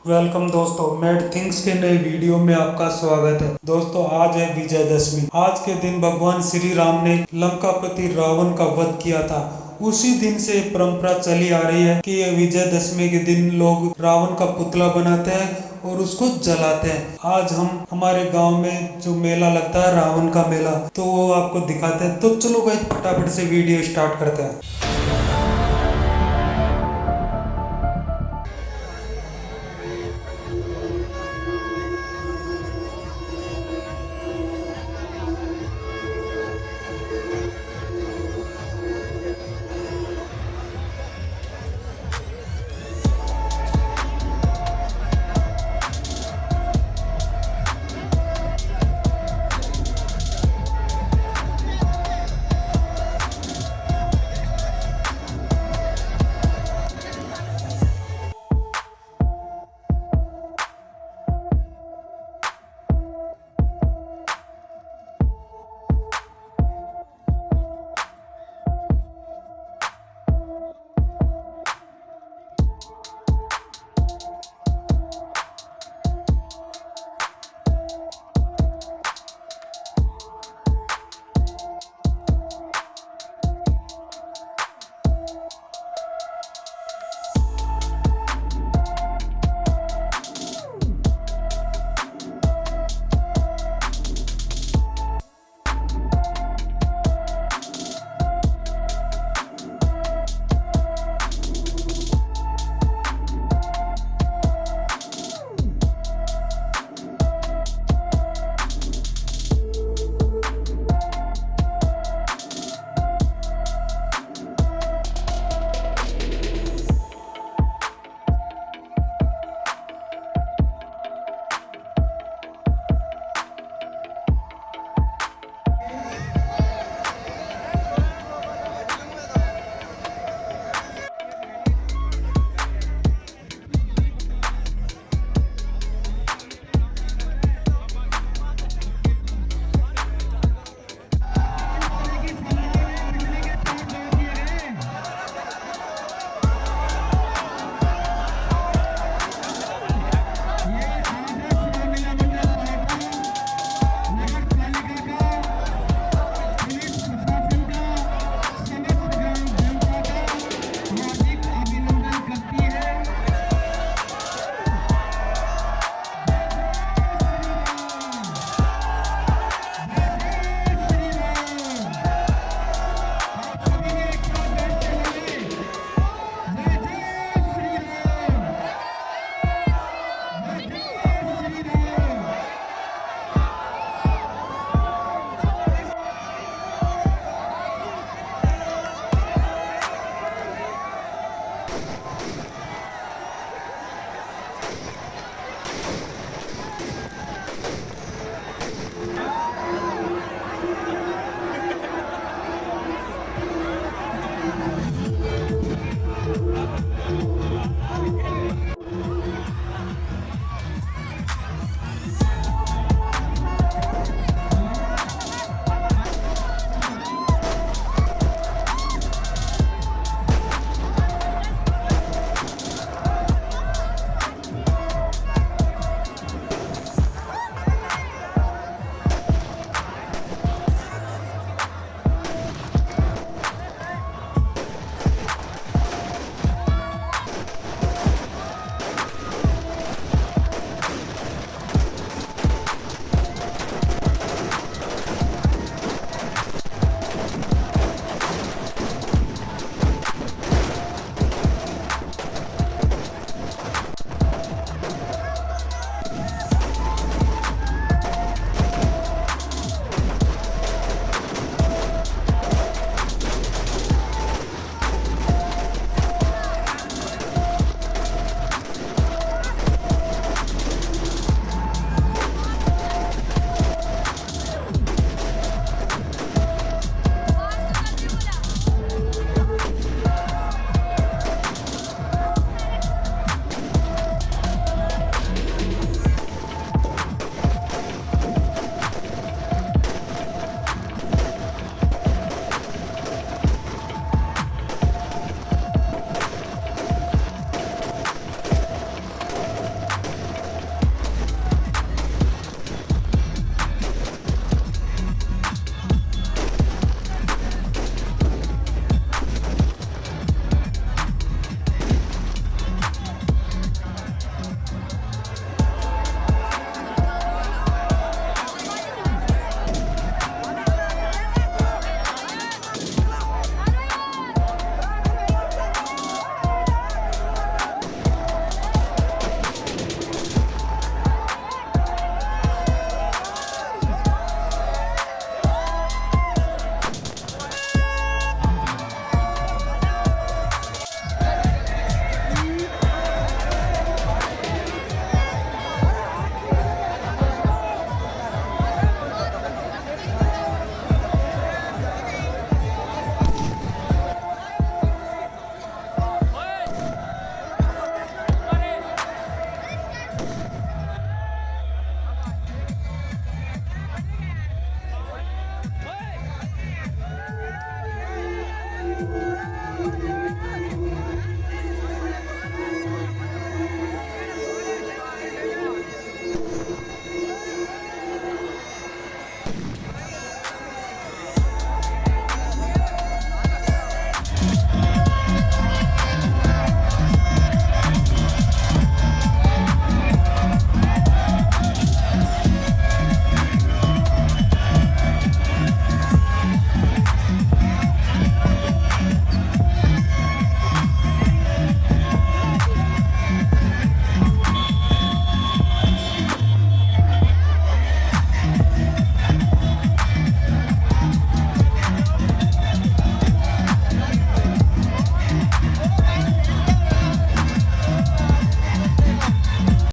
Welcome दोस्तों, मैड things के नए वीडियो में आपका स्वागत है। दोस्तों, आज है विजयदशमी। आज के दिन भगवान श्री राम ने लंकापति रावण का वध किया था। उसी दिन से परंपरा चली आ रही है कि ये विजयदशमी के दिन लोग रावण का पुतला बनाते हैं और उसको जलाते हैं। आज हम हमारे गांव में जो मेला लगता है, रावण का मेला, तो वो आपको दिखाते हैं। तो चलो भाई, फटाफट से वीडियो स्टार्ट करते हैं।